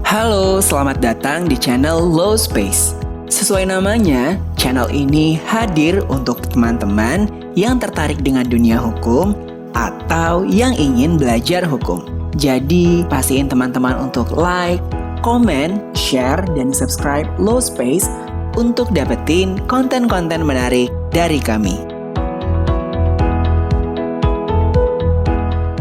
Halo, selamat datang di channel Low Space. Sesuai namanya, channel ini hadir untuk teman-teman yang tertarik dengan dunia hukum atau yang ingin belajar hukum. Jadi, pastiin teman-teman untuk like, komen, share, dan subscribe Low Space untuk dapetin konten-konten menarik dari kami.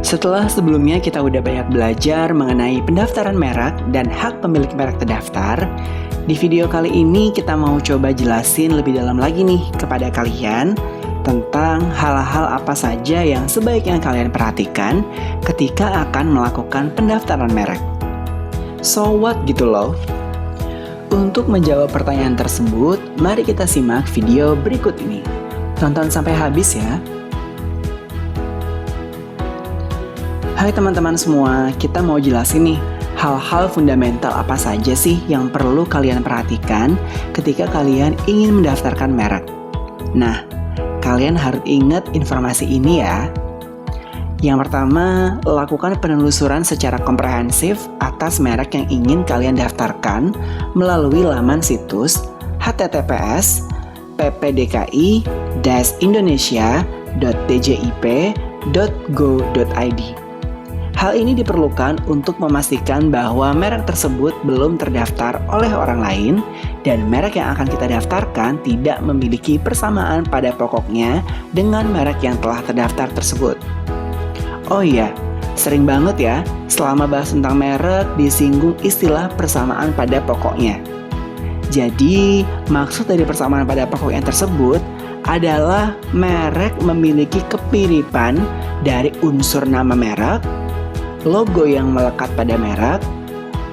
Setelah sebelumnya kita udah banyak belajar mengenai pendaftaran merek dan hak pemilik merek terdaftar, di video kali ini kita mau coba jelasin lebih dalam lagi nih kepada kalian tentang hal-hal apa saja yang sebaiknya kalian perhatikan ketika akan melakukan pendaftaran merek. So what gitu loh? Untuk menjawab pertanyaan tersebut, mari kita simak video berikut ini. Tonton sampai habis ya. Hai teman-teman semua, kita mau jelasin nih hal-hal fundamental apa saja sih yang perlu kalian perhatikan ketika kalian ingin mendaftarkan merek. Nah, kalian harus ingat informasi ini ya. Yang pertama, lakukan penelusuran secara komprehensif atas merek yang ingin kalian daftarkan melalui laman situs https://ppdki.djip.go.id. Hal ini diperlukan untuk memastikan bahwa merek tersebut belum terdaftar oleh orang lain dan merek yang akan kita daftarkan tidak memiliki persamaan pada pokoknya dengan merek yang telah terdaftar tersebut. Oh iya, sering banget ya selama bahas tentang merek disinggung istilah persamaan pada pokoknya. Jadi, maksud dari persamaan pada pokoknya tersebut adalah merek memiliki kemiripan dari unsur nama merek, logo yang melekat pada merek,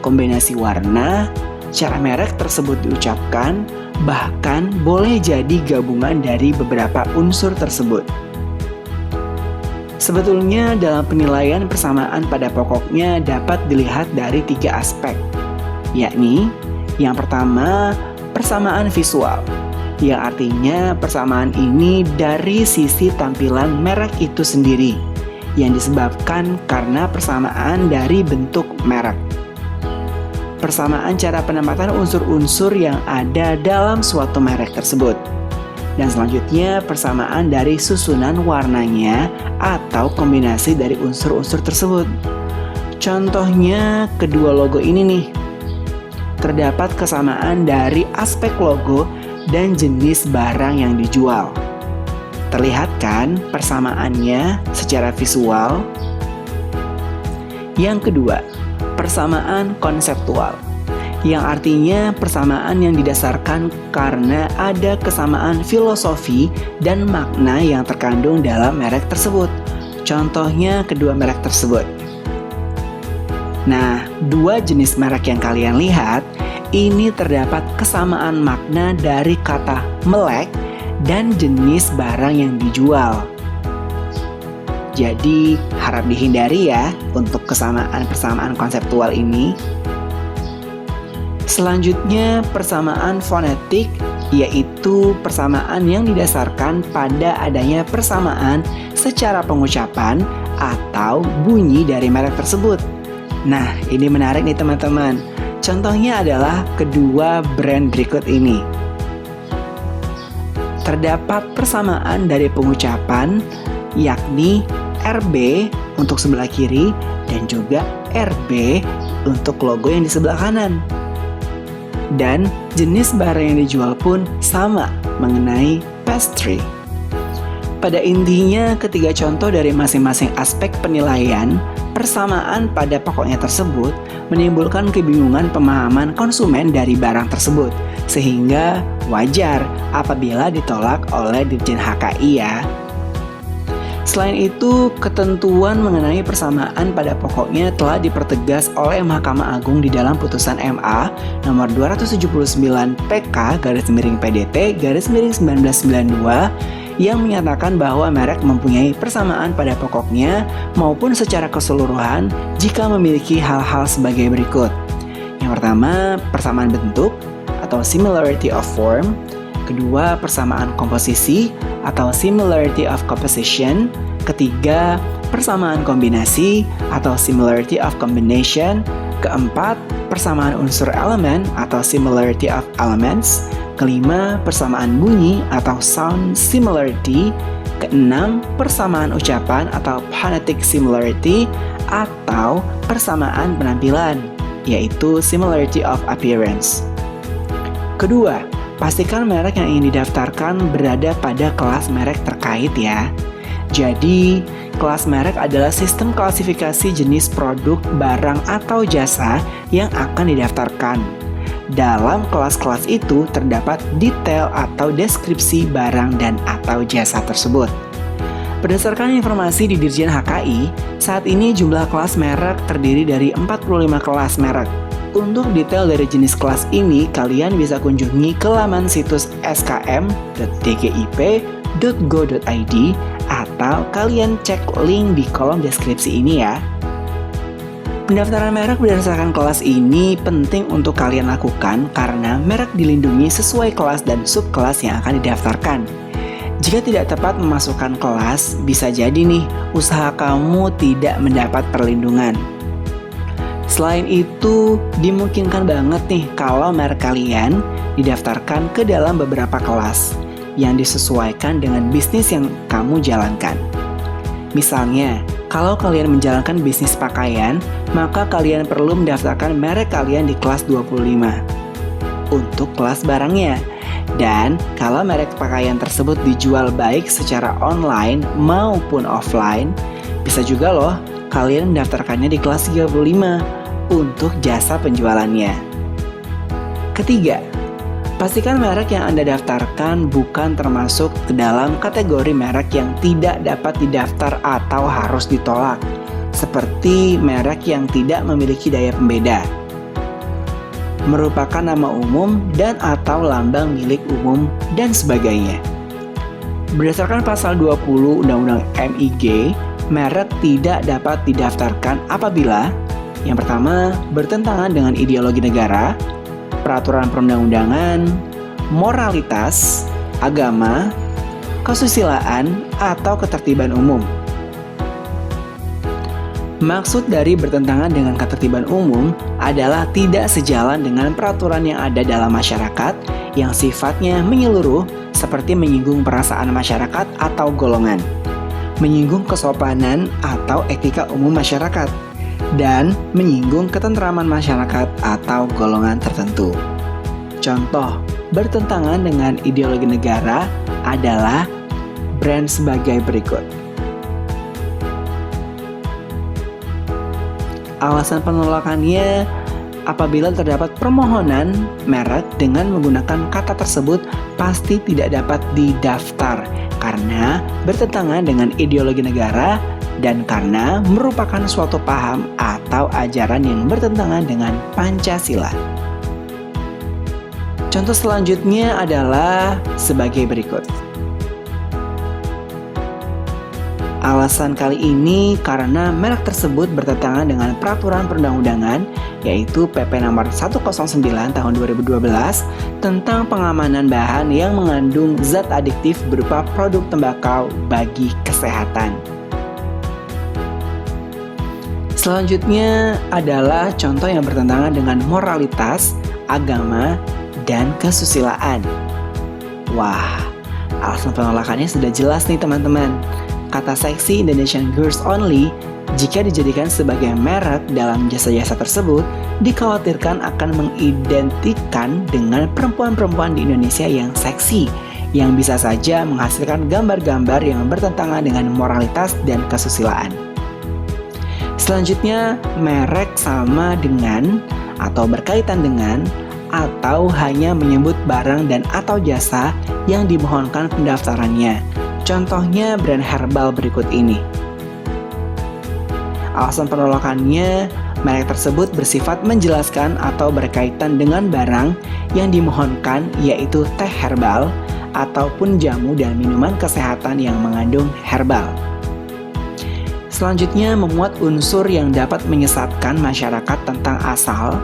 kombinasi warna, cara merek tersebut diucapkan, bahkan boleh jadi gabungan dari beberapa unsur tersebut. Sebetulnya dalam penilaian persamaan pada pokoknya dapat dilihat dari 3 aspek, yakni yang pertama, persamaan visual, yang artinya persamaan ini dari sisi tampilan merek itu sendiri, yang disebabkan karena persamaan dari bentuk merek. Persamaan cara penempatan unsur-unsur yang ada dalam suatu merek tersebut. Dan selanjutnya persamaan dari susunan warnanya atau kombinasi dari unsur-unsur tersebut. Contohnya kedua logo ini nih. Terdapat kesamaan dari aspek logo dan jenis barang yang dijual. Terlihat kan persamaannya secara visual? Yang kedua, persamaan konseptual, yang artinya persamaan yang didasarkan karena ada kesamaan filosofi dan makna yang terkandung dalam merek tersebut. Contohnya kedua merek tersebut. Nah, 2 jenis merek yang kalian lihat, ini terdapat kesamaan makna dari kata melek dan jenis barang yang dijual. Jadi harap dihindari ya untuk persamaan konseptual ini. Selanjutnya persamaan fonetik, yaitu persamaan yang didasarkan pada adanya persamaan secara pengucapan atau bunyi dari merek tersebut. Nah, ini menarik nih teman-teman. Contohnya adalah kedua brand berikut ini. Terdapat persamaan dari pengucapan, yakni RB untuk sebelah kiri dan juga RB untuk logo yang di sebelah kanan. Dan jenis barang yang dijual pun sama mengenai pastry. Pada intinya, ketiga contoh dari masing-masing aspek penilaian persamaan pada pokoknya tersebut menimbulkan kebingungan pemahaman konsumen dari barang tersebut, sehingga wajar apabila ditolak oleh Dirjen HKI ya. Selain itu, ketentuan mengenai persamaan pada pokoknya telah dipertegas oleh Mahkamah Agung di dalam putusan MA nomor 279 PK/PDT/1992 yang menyatakan bahwa merek mempunyai persamaan pada pokoknya maupun secara keseluruhan jika memiliki hal-hal sebagai berikut. Yang pertama, persamaan bentuk atau similarity of form. Kedua, persamaan komposisi atau similarity of composition. Ketiga, persamaan kombinasi atau similarity of combination. Keempat, persamaan unsur elemen atau similarity of elements. Kelima, persamaan bunyi atau sound similarity. Keenam, persamaan ucapan atau phonetic similarity atau persamaan penampilan, yaitu similarity of appearance. Kedua, pastikan merek yang ingin didaftarkan berada pada kelas merek terkait ya. Jadi, kelas merek adalah sistem klasifikasi jenis produk, barang, atau jasa yang akan didaftarkan. Dalam kelas-kelas itu terdapat detail atau deskripsi barang dan atau jasa tersebut. Berdasarkan informasi di Dirjen HKI, saat ini jumlah kelas merek terdiri dari 45 kelas merek. Untuk detail dari jenis kelas ini, kalian bisa kunjungi ke laman situs skm.dkip.go.id atau kalian cek link di kolom deskripsi ini ya. Pendaftaran merek berdasarkan kelas ini penting untuk kalian lakukan karena merek dilindungi sesuai kelas dan subkelas yang akan didaftarkan. Jika tidak tepat memasukkan kelas, bisa jadi nih usaha kamu tidak mendapat perlindungan. Selain itu, dimungkinkan banget nih kalau merek kalian didaftarkan ke dalam beberapa kelas yang disesuaikan dengan bisnis yang kamu jalankan. Misalnya, kalau kalian menjalankan bisnis pakaian, maka kalian perlu mendaftarkan merek kalian di kelas 25 untuk kelas barangnya. Dan kalau merek pakaian tersebut dijual baik secara online maupun offline, bisa juga loh kalian mendaftarkannya di kelas 35 untuk jasa penjualannya. Ketiga, pastikan merek yang Anda daftarkan bukan termasuk ke dalam kategori merek yang tidak dapat didaftar atau harus ditolak, seperti merek yang tidak memiliki daya pembeda, merupakan nama umum dan atau lambang milik umum, dan sebagainya. Berdasarkan pasal 20 Undang-Undang MIG, merek tidak dapat didaftarkan apabila yang pertama, bertentangan dengan ideologi negara, peraturan perundang-undangan, moralitas, agama, kesusilaan, atau ketertiban umum. Maksud dari bertentangan dengan ketertiban umum adalah tidak sejalan dengan peraturan yang ada dalam masyarakat yang sifatnya menyeluruh seperti menyinggung perasaan masyarakat atau golongan, menyinggung kesopanan atau etika umum masyarakat, dan menyinggung ketentraman masyarakat atau golongan tertentu. Contoh, bertentangan dengan ideologi negara adalah brand sebagai berikut. Alasan penolakannya apabila terdapat permohonan merek dengan menggunakan kata tersebut pasti tidak dapat didaftar karena bertentangan dengan ideologi negara dan karena merupakan suatu paham atau ajaran yang bertentangan dengan Pancasila. Contoh selanjutnya adalah sebagai berikut. Alasan kali ini karena merek tersebut bertentangan dengan peraturan perundang-undangan yaitu PP nomor 109 tahun 2012 tentang pengamanan bahan yang mengandung zat adiktif berupa produk tembakau bagi kesehatan. Selanjutnya adalah contoh yang bertentangan dengan moralitas, agama, dan kesusilaan. Wah, alasan penolakannya sudah jelas nih teman-teman. Kata seksi Indonesian Girls Only jika dijadikan sebagai merek dalam jasa-jasa tersebut dikhawatirkan akan mengidentikan dengan perempuan-perempuan di Indonesia yang seksi yang bisa saja menghasilkan gambar-gambar yang bertentangan dengan moralitas dan kesusilaan. Selanjutnya, merek sama dengan atau berkaitan dengan atau hanya menyebut barang dan atau jasa yang dimohonkan pendaftarannya. Contohnya brand herbal berikut ini. Alasan penolakannya, merek tersebut bersifat menjelaskan atau berkaitan dengan barang yang dimohonkan yaitu teh herbal ataupun jamu dan minuman kesehatan yang mengandung herbal. Selanjutnya memuat unsur yang dapat menyesatkan masyarakat tentang asal,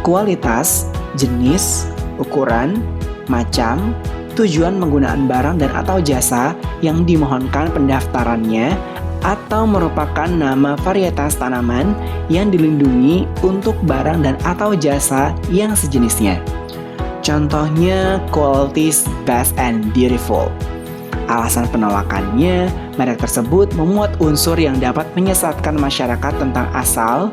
kualitas, jenis, ukuran, macam, tujuan penggunaan barang dan atau jasa yang dimohonkan pendaftarannya atau merupakan nama varietas tanaman yang dilindungi untuk barang dan atau jasa yang sejenisnya. Contohnya qualities best and beautiful. Alasan penolakannya, merek tersebut memuat unsur yang dapat menyesatkan masyarakat tentang asal,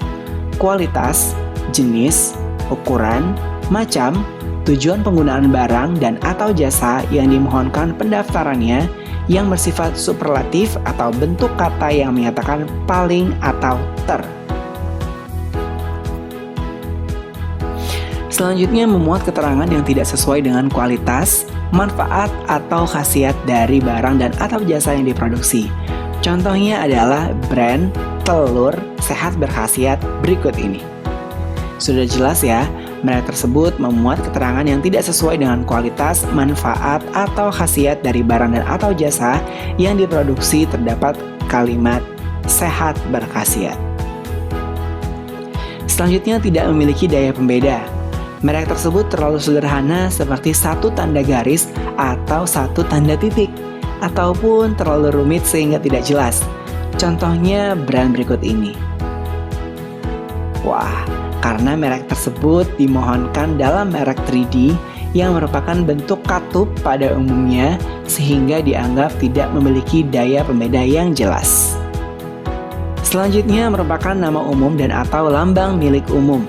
kualitas, jenis, ukuran, macam, tujuan penggunaan barang dan atau jasa yang dimohonkan pendaftarannya yang bersifat superlatif atau bentuk kata yang menyatakan paling atau ter. Selanjutnya memuat keterangan yang tidak sesuai dengan kualitas, manfaat, atau khasiat dari barang dan atau jasa yang diproduksi. Contohnya adalah brand telur sehat berkhasiat berikut ini. Sudah jelas ya, merek tersebut memuat keterangan yang tidak sesuai dengan kualitas, manfaat, atau khasiat dari barang dan atau jasa yang diproduksi. Terdapat kalimat sehat berkhasiat. Selanjutnya tidak memiliki daya pembeda. Merek tersebut terlalu sederhana seperti satu tanda garis atau satu tanda titik, ataupun terlalu rumit sehingga tidak jelas. Contohnya brand berikut ini. Wah, karena merek tersebut dimohonkan dalam merek 3D yang merupakan bentuk katup pada umumnya sehingga dianggap tidak memiliki daya pembeda yang jelas. Selanjutnya merupakan nama umum dan atau lambang milik umum.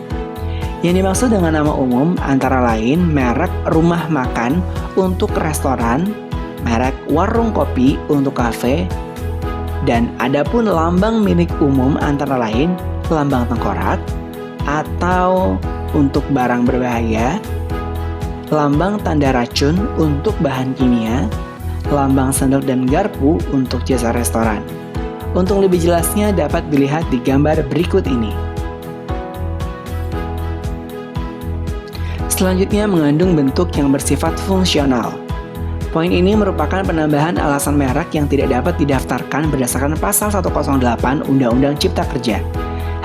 Yang dimaksud dengan nama umum antara lain merek rumah makan untuk restoran, merek warung kopi untuk kafe, dan adapun lambang milik umum antara lain lambang tengkorak, atau untuk barang berbahaya, lambang tanda racun untuk bahan kimia, lambang sendok dan garpu untuk jasa restoran. Untuk lebih jelasnya dapat dilihat di gambar berikut ini. Selanjutnya mengandung bentuk yang bersifat fungsional. Poin ini merupakan penambahan alasan merek yang tidak dapat didaftarkan berdasarkan pasal 108 Undang-Undang Cipta Kerja.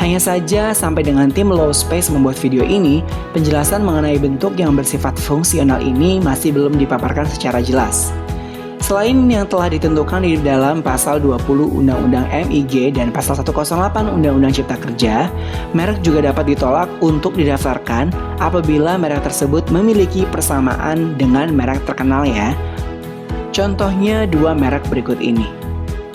Hanya saja sampai dengan tim Low Space membuat video ini, penjelasan mengenai bentuk yang bersifat fungsional ini masih belum dipaparkan secara jelas. Selain yang telah ditentukan di dalam pasal 20 Undang-Undang MIG dan pasal 108 Undang-Undang Cipta Kerja, merek juga dapat ditolak untuk didaftarkan apabila merek tersebut memiliki persamaan dengan merek terkenal ya. Contohnya dua merek berikut ini.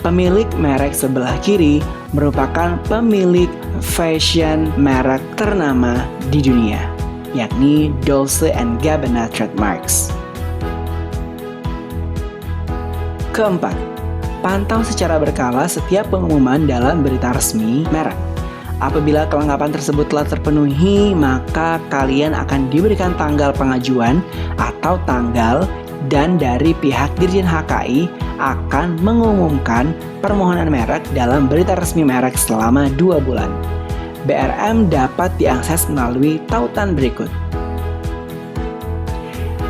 Pemilik merek sebelah kiri merupakan pemilik fashion merek ternama di dunia, yakni Dolce & Gabbana Trademarks. Keempat, pantau secara berkala setiap pengumuman dalam berita resmi merek. Apabila kelengkapan tersebut telah terpenuhi, maka kalian akan diberikan tanggal pengajuan atau tanggal dan dari pihak Dirjen HKI akan mengumumkan permohonan merek dalam berita resmi merek selama 2 bulan. BRM dapat diakses melalui tautan berikut.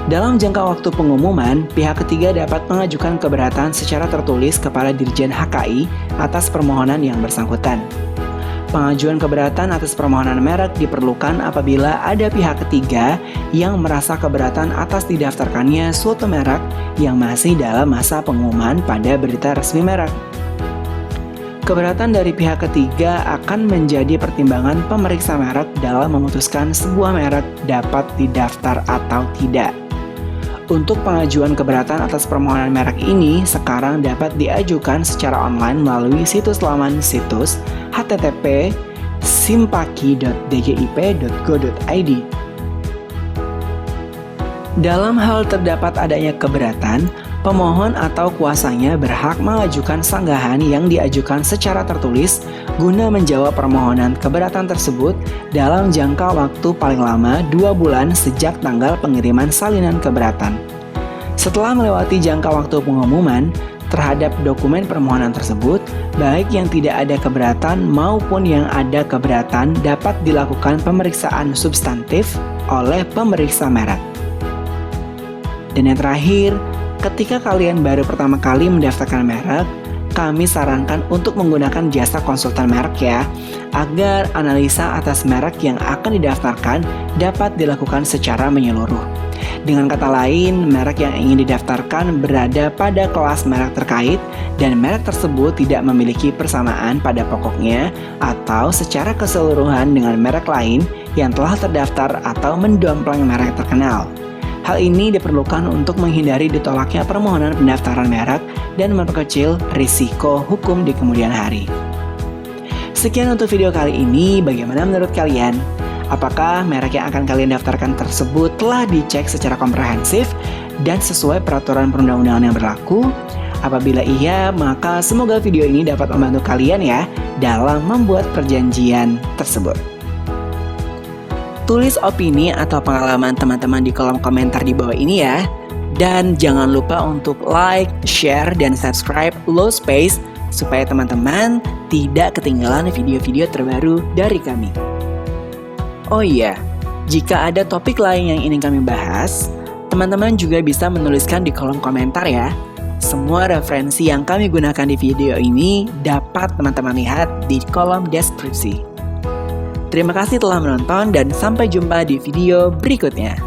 Dalam jangka waktu pengumuman, pihak ketiga dapat mengajukan keberatan secara tertulis kepada Dirjen HKI atas permohonan yang bersangkutan. Pengajuan keberatan atas permohonan merek diperlukan apabila ada pihak ketiga yang merasa keberatan atas didaftarkannya suatu merek yang masih dalam masa pengumuman pada berita resmi merek. Keberatan dari pihak ketiga akan menjadi pertimbangan pemeriksa merek dalam memutuskan sebuah merek dapat didaftar atau tidak. Untuk pengajuan keberatan atas permohonan merek ini sekarang dapat diajukan secara online melalui situs laman situs http://simpaki.dgip.go.id. Dalam hal terdapat adanya keberatan, pemohon atau kuasanya berhak mengajukan sanggahan yang diajukan secara tertulis guna menjawab permohonan keberatan tersebut dalam jangka waktu paling lama 2 bulan sejak tanggal pengiriman salinan keberatan. Setelah melewati jangka waktu pengumuman terhadap dokumen permohonan tersebut, baik yang tidak ada keberatan maupun yang ada keberatan dapat dilakukan pemeriksaan substantif oleh pemeriksa merek. Dan yang terakhir, ketika kalian baru pertama kali mendaftarkan merek, kami sarankan untuk menggunakan jasa konsultan merek ya, agar analisa atas merek yang akan didaftarkan dapat dilakukan secara menyeluruh. Dengan kata lain, merek yang ingin didaftarkan berada pada kelas merek terkait dan merek tersebut tidak memiliki persamaan pada pokoknya atau secara keseluruhan dengan merek lain yang telah terdaftar atau mendompleng merek terkenal. Hal ini diperlukan untuk menghindari ditolaknya permohonan pendaftaran merek dan memperkecil risiko hukum di kemudian hari. Sekian untuk video kali ini, bagaimana menurut kalian? Apakah merek yang akan kalian daftarkan tersebut telah dicek secara komprehensif dan sesuai peraturan perundang-undangan yang berlaku? Apabila iya, maka semoga video ini dapat membantu kalian ya dalam membuat perjanjian tersebut. Tulis opini atau pengalaman teman-teman di kolom komentar di bawah ini ya. Dan jangan lupa untuk like, share, dan subscribe Low Space supaya teman-teman tidak ketinggalan video-video terbaru dari kami. Oh iya, jika ada topik lain yang ingin kami bahas, teman-teman juga bisa menuliskan di kolom komentar ya. Semua referensi yang kami gunakan di video ini dapat teman-teman lihat di kolom deskripsi. Terima kasih telah menonton dan sampai jumpa di video berikutnya.